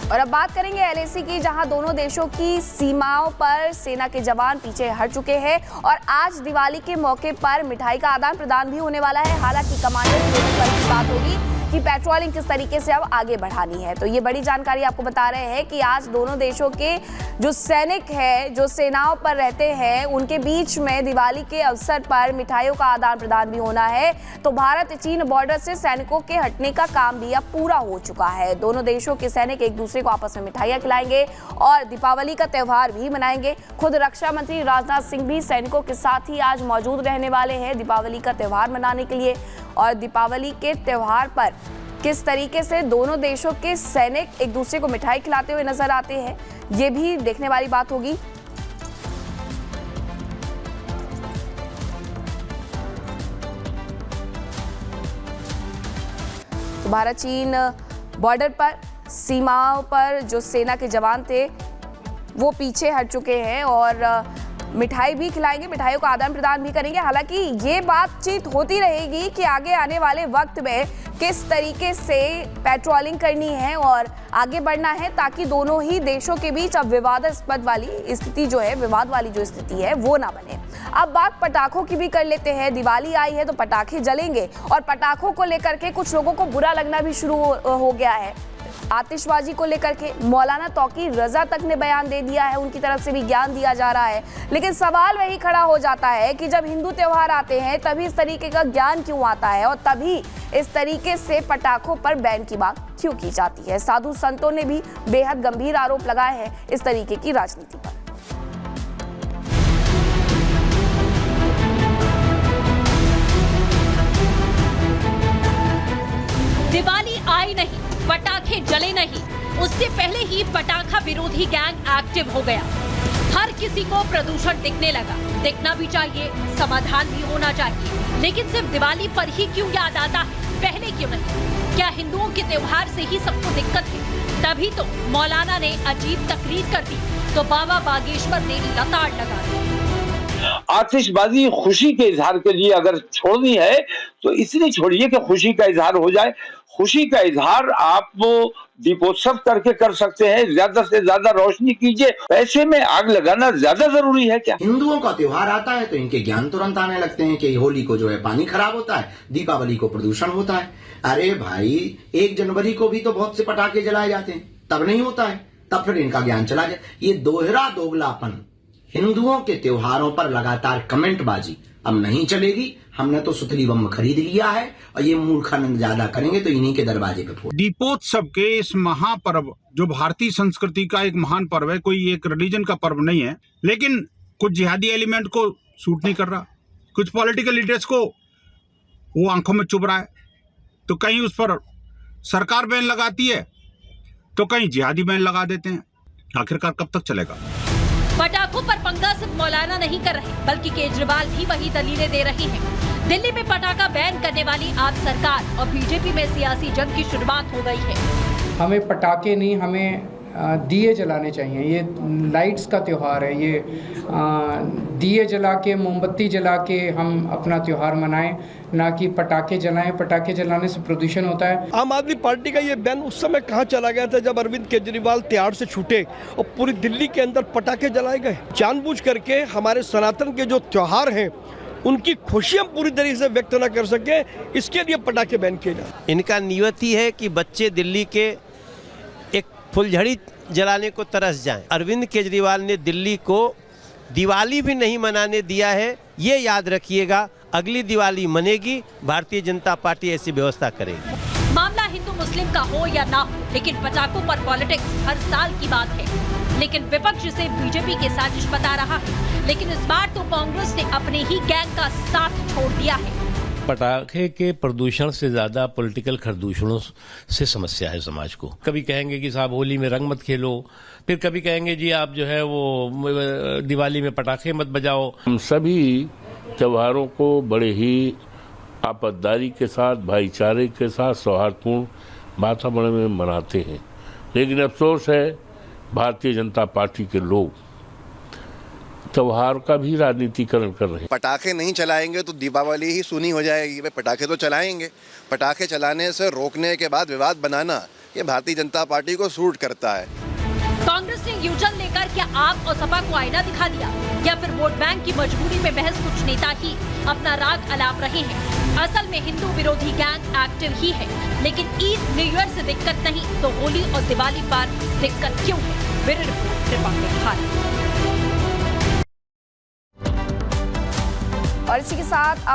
और अब बात करेंगे एलएसी की, जहां दोनों देशों की सीमाओं पर सेना के जवान पीछे हट चुके हैं और आज दिवाली के मौके पर मिठाई का आदान प्रदान भी होने वाला है। हालांकि कमांडर की बात होगी कि पेट्रोलिंग किस तरीके से अब आगे बढ़ानी है। तो ये बड़ी जानकारी आपको बता रहे हैं कि आज दोनों देशों के जो सैनिक हैं, जो सेनाओं पर रहते हैं, उनके बीच में दिवाली के अवसर पर मिठाइयों का आदान प्रदान भी होना है। तो भारत चीन बॉर्डर से सैनिकों के हटने का काम भी अब पूरा हो चुका है। दोनों देशों के सैनिक एक दूसरे को आपस में मिठाइयां खिलाएंगे और दीपावली का त्यौहार भी मनाएंगे। खुद रक्षा मंत्री राजनाथ सिंह भी सैनिकों के साथ ही आज मौजूद रहने वाले हैं दीपावली का त्यौहार मनाने के लिए। और दीपावली के त्यौहार पर किस तरीके से दोनों देशों के सैनिक एक दूसरे को मिठाई खिलाते हुए नजर आते हैं, ये भी देखने वाली बात होगी। तो भारत चीन बॉर्डर पर सीमाओं पर जो सेना के जवान थे वो पीछे हट चुके हैं और मिठाई भी खिलाएंगे, मिठाइयों का आदान प्रदान भी करेंगे। हालांकि ये बातचीत होती रहेगी कि आगे आने वाले वक्त में किस तरीके से पेट्रोलिंग करनी है और आगे बढ़ना है, ताकि दोनों ही देशों के बीच अब विवादास्पद वाली स्थिति जो है, विवाद वाली जो स्थिति है वो ना बने। अब बात पटाखों की भी कर लेते हैं। दिवाली आई है तो पटाखे जलेंगे और पटाखों को लेकर के कुछ लोगों को बुरा लगना भी शुरू हो गया है। आतिशबाजी को लेकर के मौलाना तौकीर रजा तक ने बयान दे दिया है, उनकी तरफ से भी ज्ञान दिया जा रहा है। लेकिन सवाल वही खड़ा हो जाता है कि जब हिंदू त्योहार आते हैं तभी इस तरीके का ज्ञान क्यों आता है और तभी इस तरीके से पटाखों पर बैन की बात क्यों की जाती है। साधु संतों ने भी बेहद गंभीर आरोप लगाए हैं इस तरीके की राजनीति पर। दिवाली आई नहीं, पटाखे जले नहीं, उससे पहले ही पटाखा विरोधी गैंग एक्टिव हो गया। हर किसी को प्रदूषण दिखने लगा। दिखना भी चाहिए, समाधान भी होना चाहिए, लेकिन सिर्फ दिवाली पर ही क्यों याद आता है, पहले क्यों नहीं? क्या हिंदुओं के त्योहार से ही सबको दिक्कत है? तभी तो मौलाना ने अजीब तकरीर कर दी तो बाबा बागेश्वर ने लताड़ लगा दी। आतिशबाजी खुशी के इजहार के लिए अगर छोड़नी है तो इसलिए छोड़िए कि खुशी का इजहार हो जाए। खुशी का इजहार आप दीपोत्सव करके कर सकते हैं, ज्यादा से ज्यादा रोशनी कीजिए। पैसे में आग लगाना ज्यादा जरूरी है क्या? हिंदुओं का त्योहार आता है तो इनके ज्ञान तुरंत आने लगते हैं कि होली को जो है पानी खराब होता है, दीपावली को प्रदूषण होता है। अरे भाई, 1 जनवरी को भी तो बहुत से पटाखे जलाए जाते हैं, तब नहीं होता है, तब फिर इनका ज्ञान चला जाए। ये दोहरा दोगलापन, हिंदुओं के त्योहारों पर लगातार कमेंटबाजी अब नहीं चलेगी। हमने तो सुतली बम खरीद लिया है और ये मूर्खानंद ज्यादा करेंगे तो इन्हीं के दरवाजे पे फोड़। दीपोत्सव के इस महापर्व जो भारतीय संस्कृति का एक महान पर्व है, कोई एक रिलीजन का पर्व नहीं है, लेकिन कुछ जिहादी एलिमेंट को सूट नहीं कर रहा, कुछ पॉलिटिकल लीडर्स को वो आंखों में चुभ रहा है। तो कहीं उस पर सरकार बैन लगाती है तो कहीं जिहादी बैन लगा देते हैं। आखिरकार कब तक चलेगा? पटाखों पर पंगा सिर्फ मौलाना नहीं कर रहे, बल्कि केजरीवाल भी वही दलीलें दे रहे हैं। दिल्ली में पटाखा बैन करने वाली आप सरकार और बीजेपी में सियासी जंग की शुरुआत हो गई है। हमें पटाखे नहीं, हमें दिए जलाने चाहिए। ये लाइट्स का त्योहार है, ये दिए जला के, मोमबत्ती जला के हम अपना त्योहार मनाएं, ना कि पटाखे जलाएं। पटाखे जलाने से प्रदूषण होता है। आम आदमी पार्टी का ये बैन उस समय कहाँ चला गया था जब अरविंद केजरीवाल तिहाड़ से छूटे और पूरी दिल्ली के अंदर पटाखे जलाए गए। जानबूझ करके हमारे सनातन के जो त्योहार हैं उनकी खुशी हम पूरी तरीके से व्यक्त न कर सके, इसके लिए पटाखे बैन किए जाए। इनका नियत ही है कि बच्चे दिल्ली के एक फुलझड़ी जलाने को तरस जाएं। अरविंद केजरीवाल ने दिल्ली को दिवाली भी नहीं मनाने दिया है। ये याद रखिएगा, अगली दिवाली मनेगी, भारतीय जनता पार्टी ऐसी व्यवस्था करेगी। मामला हिंदू मुस्लिम का हो या ना हो, लेकिन पटाखों पर पॉलिटिक्स हर साल की बात है। लेकिन विपक्ष इसे बीजेपी के साजिश बता रहा है, लेकिन इस बार तो कांग्रेस ने अपने ही गैंग का साथ छोड़ दिया है। पटाखे के प्रदूषण से ज्यादा पॉलिटिकल खरदूषणों से समस्या है समाज को। कभी कहेंगे कि साहब होली में रंग मत खेलो, फिर कभी कहेंगे जी आप जो है वो दिवाली में पटाखे मत बजाओ। हम सभी त्योहारों को बड़े ही आपतदारी के साथ, भाईचारे के साथ, सौहार्दपूर्ण वातावरण में मनाते हैं, लेकिन अफसोस है भारतीय जनता पार्टी के लोग त्योहार का भी राजनीतिकरण कर रहे हैं। पटाखे नहीं चलाएंगे तो दीपावली ही सुनी हो जाएगी। भाई पटाखे तो चलाएंगे, पटाखे चलाने से रोकने के बाद विवाद बनाना ये भारतीय जनता पार्टी को सूट करता है। कांग्रेस ने यूटर्न लेकर क्या आप और सपा को आईना दिखा दिया, या फिर वोट बैंक की मजबूरी में महज कुछ नेता ही अपना राग अलाप रहे हैं? असल में हिंदू विरोधी गैंग एक्टिव ही है, लेकिन ईद न्यू ईयर से दिक्कत नहीं तो होली और दिवाली पर दिक्कत क्यों है? Bureau report Republic Bharat. और इसी के साथ अब